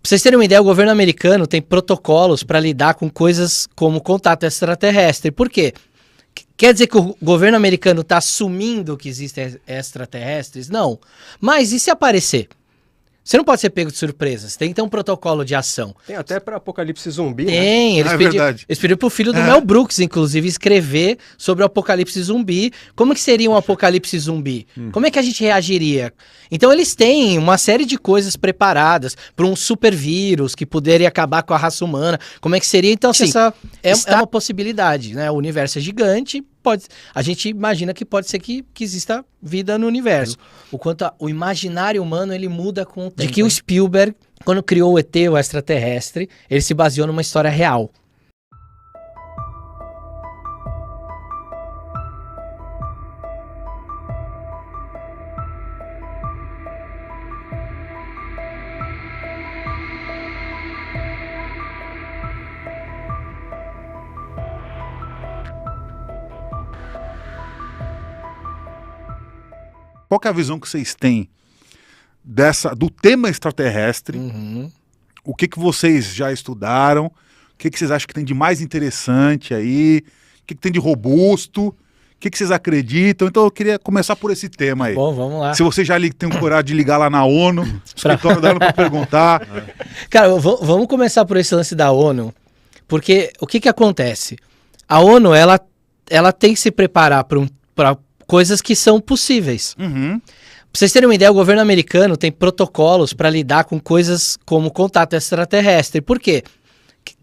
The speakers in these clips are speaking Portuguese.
Pra vocês terem uma ideia, o governo americano tem protocolos para lidar com coisas como contato extraterrestre. Por quê? Quer dizer que o governo americano está assumindo que existem extraterrestres? Não. Mas e se aparecer? Você não pode ser pego de surpresa. Você tem que ter um protocolo de ação. Tem até para apocalipse zumbi, Tem, né? Eles pediram pro filho do Mel Brooks, inclusive, escrever sobre o apocalipse zumbi. Como que seria um apocalipse zumbi? Como é que a gente reagiria? Então eles têm uma série de coisas preparadas para um super vírus que poderia acabar com a raça humana. Como é que seria? Então, assim, essa é uma possibilidade, né? O universo é gigante. A gente imagina que pode ser que exista vida no universo. O quanto o imaginário humano ele muda com o tempo. De que o Spielberg, quando criou o ET, o extraterrestre, ele se baseou numa história real. Qual que é a visão que vocês têm do tema extraterrestre? O que vocês já estudaram? O que vocês acham que tem de mais interessante aí? O que tem de robusto? O que vocês acreditam? Então eu queria começar por esse tema aí. Bom, vamos lá. Se você já tem coragem de ligar lá na ONU, o escritório dela para perguntar. Cara, vamos começar por esse lance da ONU, porque o que acontece? A ONU, ela tem que se preparar para coisas que são possíveis. Pra vocês terem uma ideia, o governo americano tem protocolos para lidar com coisas como contato extraterrestre. Por quê?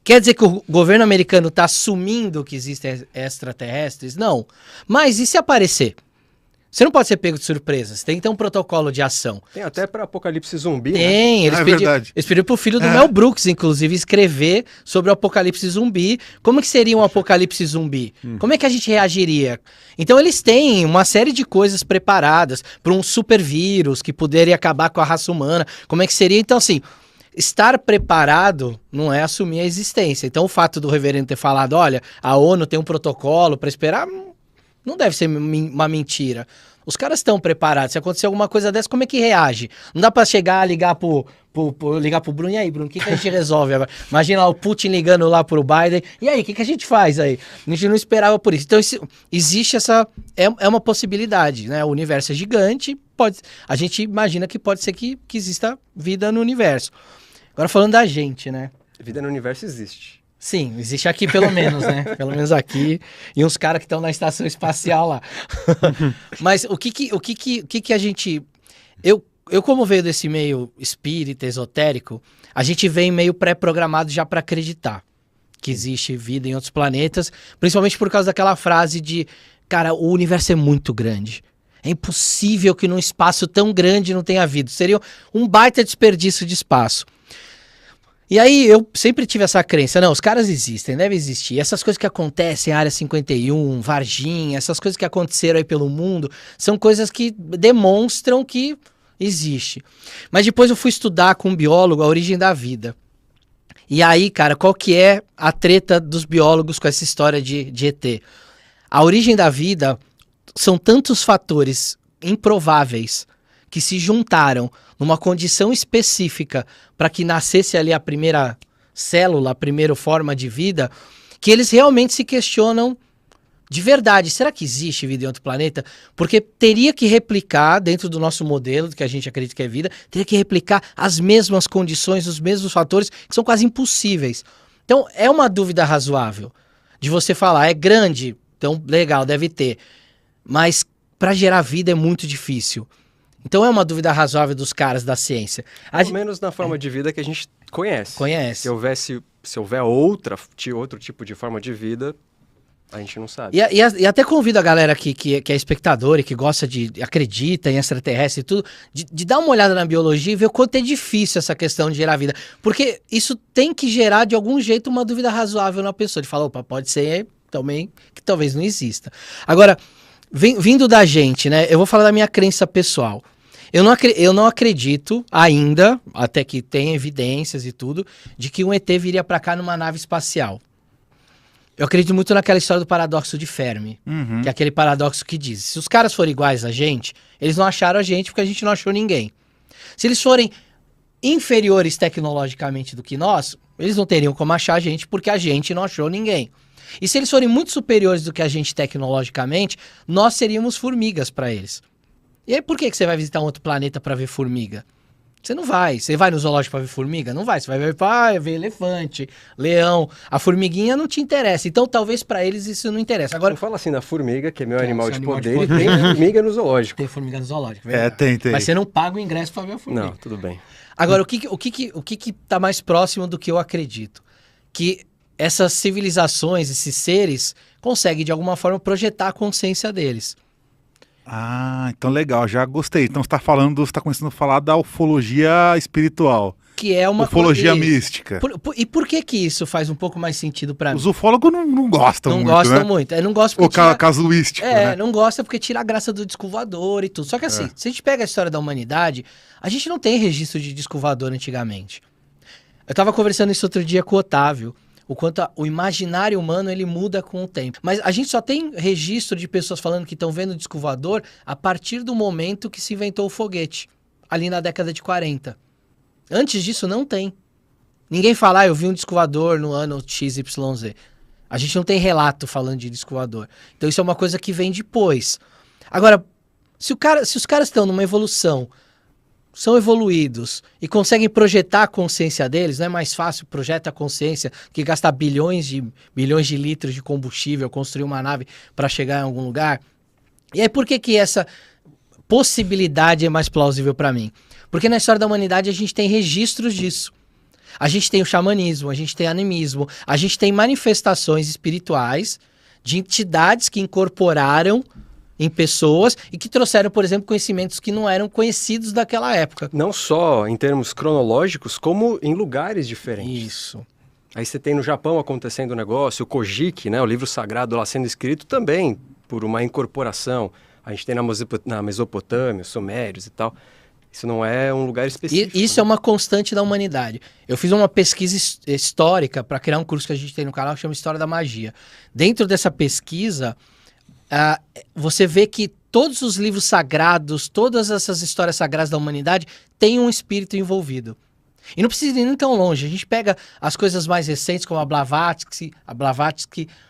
Quer dizer que o governo americano está assumindo que existem extraterrestres? Não. Mas e se aparecer? Você não pode ser pego de surpresa. Você tem que ter um protocolo de ação. Tem até para apocalipse zumbi, Tem, né? Eles pediram pro filho do Mel Brooks, inclusive, escrever sobre o apocalipse zumbi. Como que seria um apocalipse zumbi? Como é que a gente reagiria? Então eles têm uma série de coisas preparadas para um super vírus que poderia acabar com a raça humana. Como é que seria? Então, assim, estar preparado não é assumir a existência. Então o fato do reverendo ter falado, olha, a ONU tem um protocolo para esperar, não deve ser uma mentira. Os caras estão preparados. Se acontecer alguma coisa dessa, como é que reage? Não dá pra chegar, ligar pro Bruno. E aí, Bruno, o que a gente resolve agora? Imagina lá o Putin ligando lá pro Biden. E aí, o que a gente faz aí? A gente não esperava por isso. Então, existe essa... É uma possibilidade, né? O universo é gigante. A gente imagina que pode ser que exista vida no universo. Agora, falando da gente, né? Vida no universo existe. Sim, existe aqui pelo menos, né? Pelo menos aqui. E uns caras que estão na estação espacial lá. Mas o que a gente... Eu como veio desse meio espírita, esotérico, a gente vem meio pré-programado já para acreditar que existe vida em outros planetas, principalmente por causa daquela frase de, cara, o universo é muito grande. É impossível que num espaço tão grande não tenha vida. Seria um baita desperdício de espaço. E aí eu sempre tive essa crença, não, os caras existem, devem existir. Essas coisas que acontecem, Área 51, Varginha, essas coisas que aconteceram aí pelo mundo, são coisas que demonstram que existe. Mas depois eu fui estudar com um biólogo a origem da vida. E aí, cara, qual que é a treta dos biólogos com essa história de ET? A origem da vida são tantos fatores improváveis que se juntaram numa condição específica para que nascesse ali a primeira célula, a primeira forma de vida, que eles realmente se questionam de verdade. Será que existe vida em outro planeta? Porque teria que replicar, dentro do nosso modelo, que a gente acredita que é vida, teria que replicar as mesmas condições, os mesmos fatores, que são quase impossíveis. Então, é uma dúvida razoável de você falar, é grande, então legal, deve ter. Mas para gerar vida é muito difícil. Então é uma dúvida razoável dos caras da ciência. Pelo menos na forma de vida que a gente conhece. Se houver outro tipo de forma de vida, a gente não sabe. E até convido a galera que é espectadora e que gosta acredita em extraterrestre e tudo, de dar uma olhada na biologia e ver o quanto é difícil essa questão de gerar vida. Porque isso tem que gerar, de algum jeito, uma dúvida razoável na pessoa. De falar, opa, pode ser também que talvez não exista. Agora, vindo da gente, né? Eu vou falar da minha crença pessoal. Eu não acredito ainda, até que tem evidências e tudo, de que um ET viria pra cá numa nave espacial. Eu acredito muito naquela história do paradoxo de Fermi, que é aquele paradoxo que diz, se os caras forem iguais a gente, eles não acharam a gente porque a gente não achou ninguém. Se eles forem inferiores tecnologicamente do que nós, eles não teriam como achar a gente porque a gente não achou ninguém. E se eles forem muito superiores do que a gente tecnologicamente, nós seríamos formigas para eles. E aí por que você vai visitar um outro planeta para ver formiga? Você não vai. Você vai no zoológico para ver formiga? Não vai. Você vai ver elefante, leão. A formiguinha não te interessa. Então, talvez para eles isso não interessa. Agora, não fala assim da formiga, que é meu animal de poder, e tem formiga no zoológico. Tem formiga no zoológico. Tem. Mas você não paga o ingresso para ver a formiga. Não, tudo bem. Agora, o que tá mais próximo do que eu acredito? Que essas civilizações, esses seres, conseguem, de alguma forma, projetar a consciência deles. Ah, então legal, já gostei. Então você está começando a falar da ufologia espiritual. Que é uma ufologia mística. E por que isso faz um pouco mais sentido para mim? Os ufólogos não gostam muito, Não gostam né? muito. Não gostam porque o casuístico, né? Não gosta porque tira a graça do disco voador e tudo. Só que assim, se a gente pega a história da humanidade, a gente não tem registro de disco voador antigamente. Eu tava conversando isso outro dia com o Otávio. O quanto o imaginário humano ele muda com o tempo. Mas a gente só tem registro de pessoas falando que estão vendo disco voador a partir do momento que se inventou o foguete, ali na década de 40. Antes disso não tem. Ninguém fala, eu vi um disco voador no ano XYZ. A gente não tem relato falando de disco voador. Então isso é uma coisa que vem depois. Agora, se os caras estão numa evolução, são evoluídos e conseguem projetar a consciência deles, não é mais fácil projetar a consciência que gastar bilhões de litros de combustível, construir uma nave para chegar em algum lugar? E aí por que essa possibilidade é mais plausível para mim? Porque na história da humanidade a gente tem registros disso. A gente tem o xamanismo, a gente tem animismo, a gente tem manifestações espirituais de entidades que incorporaram em pessoas e que trouxeram, por exemplo, conhecimentos que não eram conhecidos daquela época. Não só em termos cronológicos, como em lugares diferentes. Isso. Aí você tem no Japão acontecendo um negócio, o Kojiki, né, o livro sagrado lá sendo escrito também por uma incorporação. A gente tem na Mesopotâmia, os Sumérios e tal. Isso não é um lugar específico. Isso é uma constante da humanidade. Eu fiz uma pesquisa histórica para criar um curso que a gente tem no canal que chama História da Magia. Dentro dessa pesquisa, você vê que todos os livros sagrados, todas essas histórias sagradas da humanidade têm um espírito envolvido. E não precisa ir nem tão longe. A gente pega as coisas mais recentes, como a Blavatsky,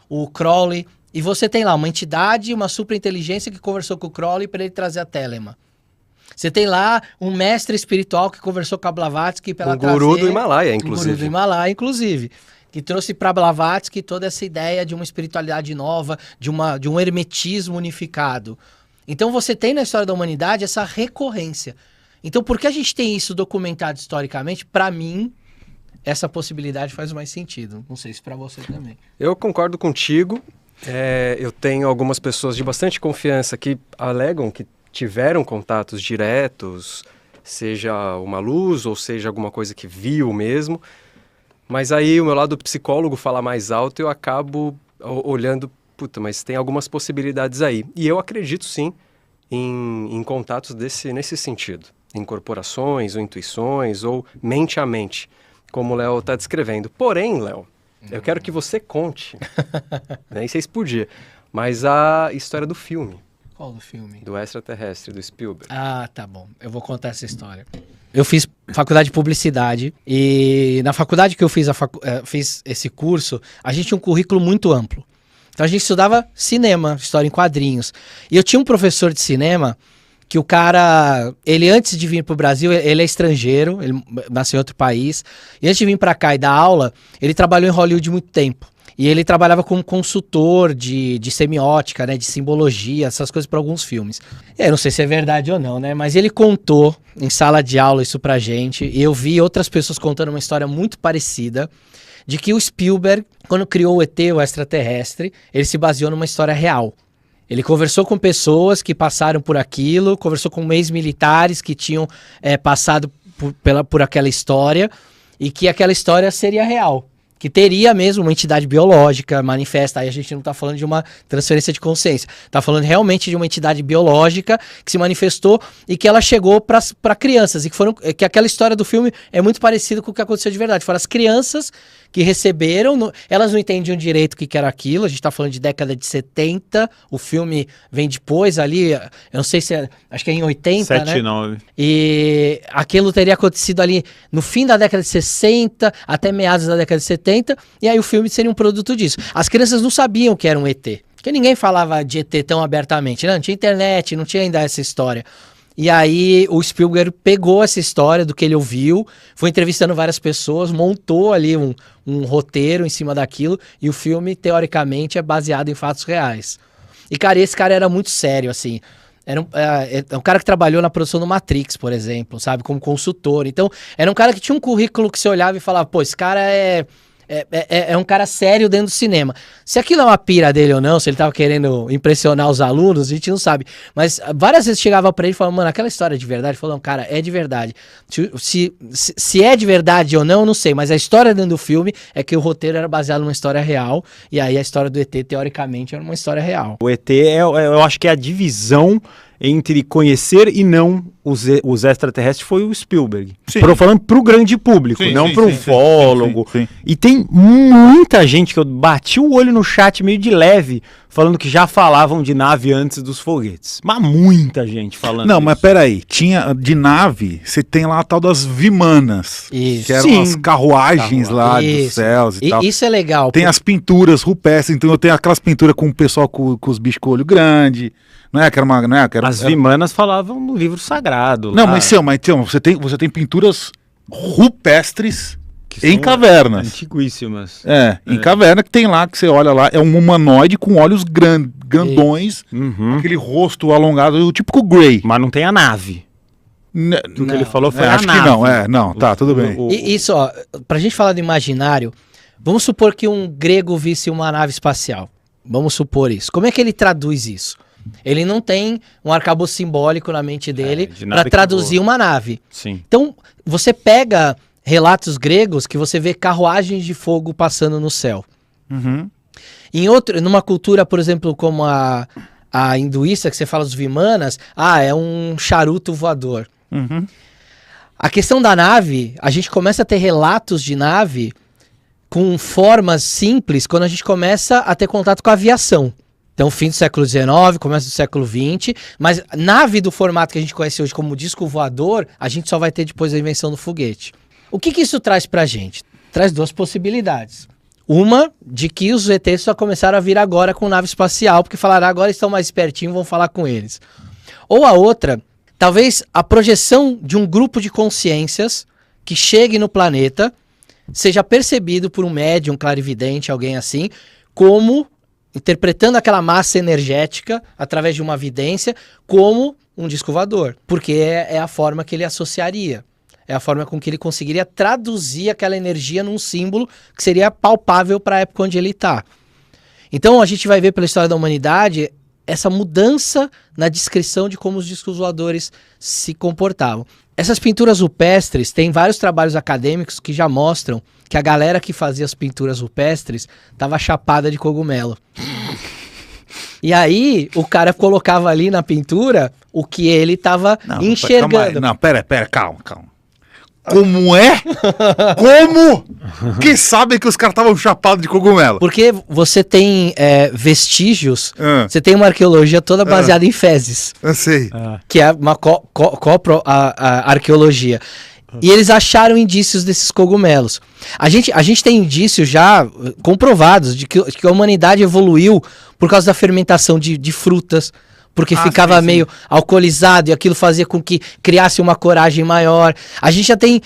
o Crowley, e você tem lá uma entidade, uma superinteligência que conversou com o Crowley para ele trazer a Telema. Você tem lá um mestre espiritual que conversou com a Blavatsky para ela trazer... Um guru do Himalaia, inclusive. Um guru do Himalaia, inclusive. Que trouxe para Blavatsky toda essa ideia de uma espiritualidade nova, de um hermetismo unificado. Então você tem na história da humanidade essa recorrência. Então por que a gente tem isso documentado historicamente? Para mim, essa possibilidade faz mais sentido. Não sei se para você também. Eu concordo contigo. Eu tenho algumas pessoas de bastante confiança que alegam que tiveram contatos diretos, seja uma luz ou seja alguma coisa que viu mesmo. Mas aí o meu lado psicólogo fala mais alto e eu acabo olhando, mas tem algumas possibilidades aí. E eu acredito sim em contatos nesse sentido. Incorporações ou intuições ou mente a mente, como o Léo está descrevendo. Porém, Léo, eu quero que você conte, nem sei se podia, mas a história do filme. Qual do filme? Do Extraterrestre, do Spielberg. Ah, tá bom. Eu vou contar essa história. Eu fiz faculdade de publicidade e na faculdade que eu fiz esse curso, a gente tinha um currículo muito amplo. Então a gente estudava cinema, história em quadrinhos. E eu tinha um professor de cinema que o cara, ele antes de vir pro Brasil, ele é estrangeiro, ele nasceu em outro país. E antes de vir para cá e dar aula, ele trabalhou em Hollywood muito tempo. E ele trabalhava como consultor de semiótica, né, de simbologia, essas coisas para alguns filmes. Eu não sei se é verdade ou não, né, mas ele contou em sala de aula isso pra gente, e eu vi outras pessoas contando uma história muito parecida, de que o Spielberg, quando criou o ET, o extraterrestre, ele se baseou numa história real. Ele conversou com pessoas que passaram por aquilo, conversou com ex-militares que tinham passado por aquela história, e que aquela história seria real. Que teria mesmo uma entidade biológica manifesta. Aí a gente não está falando de uma transferência de consciência. Está falando realmente de uma entidade biológica que se manifestou e que ela chegou para crianças. E que aquela história do filme é muito parecida com o que aconteceu de verdade. Foram as crianças que receberam, elas não entendiam direito o que era aquilo, a gente tá falando de década de 70, o filme vem depois ali, eu não sei se acho que é em 80, 79. né? E aquilo teria acontecido ali no fim da década de 60, até meados da década de 70, e aí o filme seria um produto disso. As crianças não sabiam que era um ET, porque ninguém falava de ET tão abertamente, né? Não tinha internet, não tinha ainda essa história. E aí o Spielberg pegou essa história do que ele ouviu, foi entrevistando várias pessoas, montou ali um roteiro em cima daquilo, e o filme, teoricamente, é baseado em fatos reais. E, cara, esse cara era muito sério, assim. Era um cara que trabalhou na produção do Matrix, por exemplo, sabe? Como consultor. Então, era um cara que tinha um currículo que você olhava e falava, pô, esse cara é um cara sério dentro do cinema. Se aquilo é uma pira dele ou não, se ele tava querendo impressionar os alunos, a gente não sabe. Mas várias vezes chegava pra ele e falava, mano, aquela história é de verdade? Ele falou, não, cara, é de verdade. Se é de verdade ou não, eu não sei. Mas a história dentro do filme é que o roteiro era baseado numa história real. E aí a história do ET, teoricamente, era uma história real. O ET, eu acho que é a divisão entre conhecer e não os extraterrestres foi o Spielberg. Falando pro grande público, não para um ufólogo. Sim. E tem muita gente que eu bati o olho no chat meio de leve, falando que já falavam de nave antes dos foguetes. Mas muita gente falando Não, isso. mas peraí, tinha de nave, você tem lá a tal das Vimanas, Isso. que eram Sim. as carruagens lá dos Isso. céus e tal. Isso é legal. Tem as pinturas rupestres, então eu tenho aquelas pinturas com o pessoal com os bichos com olho grande, não é? As Vimanas falavam no livro sagrado. Não, lá, mas você tem pinturas rupestres que em são cavernas. Antiguíssimas. Em caverna que tem lá, que você olha lá, é um humanoide com olhos grandões, Uhum. aquele rosto alongado, o típico Grey. Mas não tem a nave. O que ele falou foi a Acho nave. que não, tá, tudo bem. E isso, ó, pra gente falar do imaginário, vamos supor que um grego visse uma nave espacial. Vamos supor isso. Como é que ele traduz isso? Ele não tem um arcabouço simbólico na mente dele de nada para traduzir uma nave. Sim. Então, você pega relatos gregos que você vê carruagens de fogo passando no céu. Uhum. Numa cultura, por exemplo, como a hinduísta, que você fala dos Vimanas, é um charuto voador. Uhum. A questão da nave, a gente começa a ter relatos de nave com formas simples quando a gente começa a ter contato com a aviação. Então, fim do século XIX, começo do século XX, mas nave do formato que a gente conhece hoje como disco voador, a gente só vai ter depois da invenção do foguete. O que isso traz pra gente? Traz duas possibilidades. Uma, de que os ETs só começaram a vir agora com nave espacial, porque falaram agora estão mais espertinhos, vão falar com eles. Ou a outra, talvez a projeção de um grupo de consciências que chegue no planeta, seja percebido por um médium, clarividente, alguém assim, como interpretando aquela massa energética através de uma vidência como um disco voador, porque é a forma que ele associaria, é a forma com que ele conseguiria traduzir aquela energia num símbolo que seria palpável para a época onde ele está. Então a gente vai ver pela história da humanidade essa mudança na descrição de como os discos voadores se comportavam. Essas pinturas rupestres, tem vários trabalhos acadêmicos que já mostram que a galera que fazia as pinturas rupestres estava chapada de cogumelo. E aí, o cara colocava ali na pintura o que ele estava enxergando. Calma. Como é? Como que sabem que os caras estavam chapados de cogumelo? Porque você tem vestígios, Ah. você tem uma arqueologia toda baseada em fezes, Eu sei. que é uma arqueologia. E eles acharam indícios desses cogumelos. A gente tem indícios já comprovados de que a humanidade evoluiu por causa da fermentação de frutas, porque ficava meio alcoolizado e aquilo fazia com que criasse uma coragem maior. A gente já tem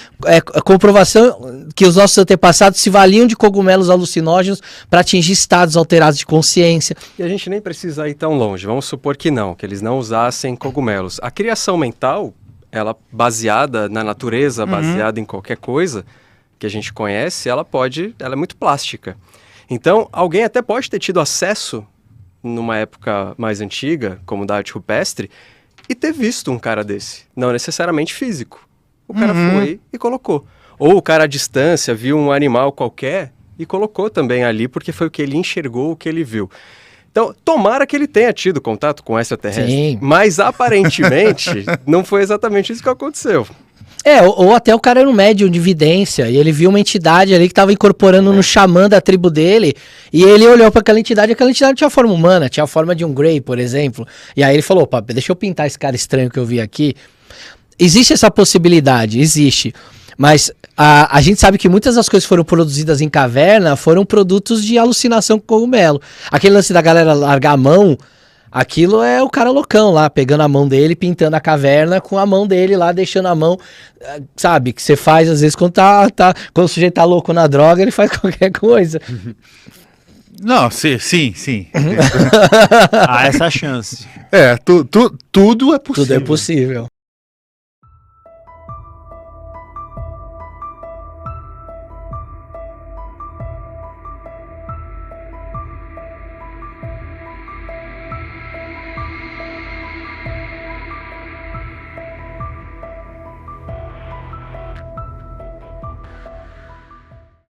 comprovação que os nossos antepassados se valiam de cogumelos alucinógenos para atingir estados alterados de consciência. E a gente nem precisa ir tão longe. Vamos supor que eles não usassem cogumelos. A criação mental, ela baseada na natureza, baseada em qualquer coisa que a gente conhece, ela é muito plástica. Então, alguém até pode ter tido acesso numa época mais antiga, como da arte rupestre, e ter visto um cara desse. Não necessariamente físico. O cara foi e colocou. Ou o cara à distância viu um animal qualquer e colocou também ali, porque foi o que ele enxergou, o que ele viu. Então, tomara que ele tenha tido contato com extraterrestre. Sim. Mas, aparentemente, não foi exatamente isso que aconteceu. Ou até o cara era um médium de vidência, e ele viu uma entidade ali que estava incorporando no xamã da tribo dele, e ele olhou para aquela entidade não tinha forma humana, tinha a forma de um Grey, por exemplo. E aí ele falou, opa, deixa eu pintar esse cara estranho que eu vi aqui. Existe essa possibilidade, existe. Mas a gente sabe que muitas das coisas que foram produzidas em caverna foram produtos de alucinação com cogumelo. Aquele lance da galera largar a mão, aquilo é o cara loucão lá, pegando a mão dele, pintando a caverna com a mão dele lá, deixando a mão, sabe, que você faz às vezes quando quando o sujeito tá louco na droga, ele faz qualquer coisa. Não, sim. Há essa chance. Tudo é possível. Tudo é possível.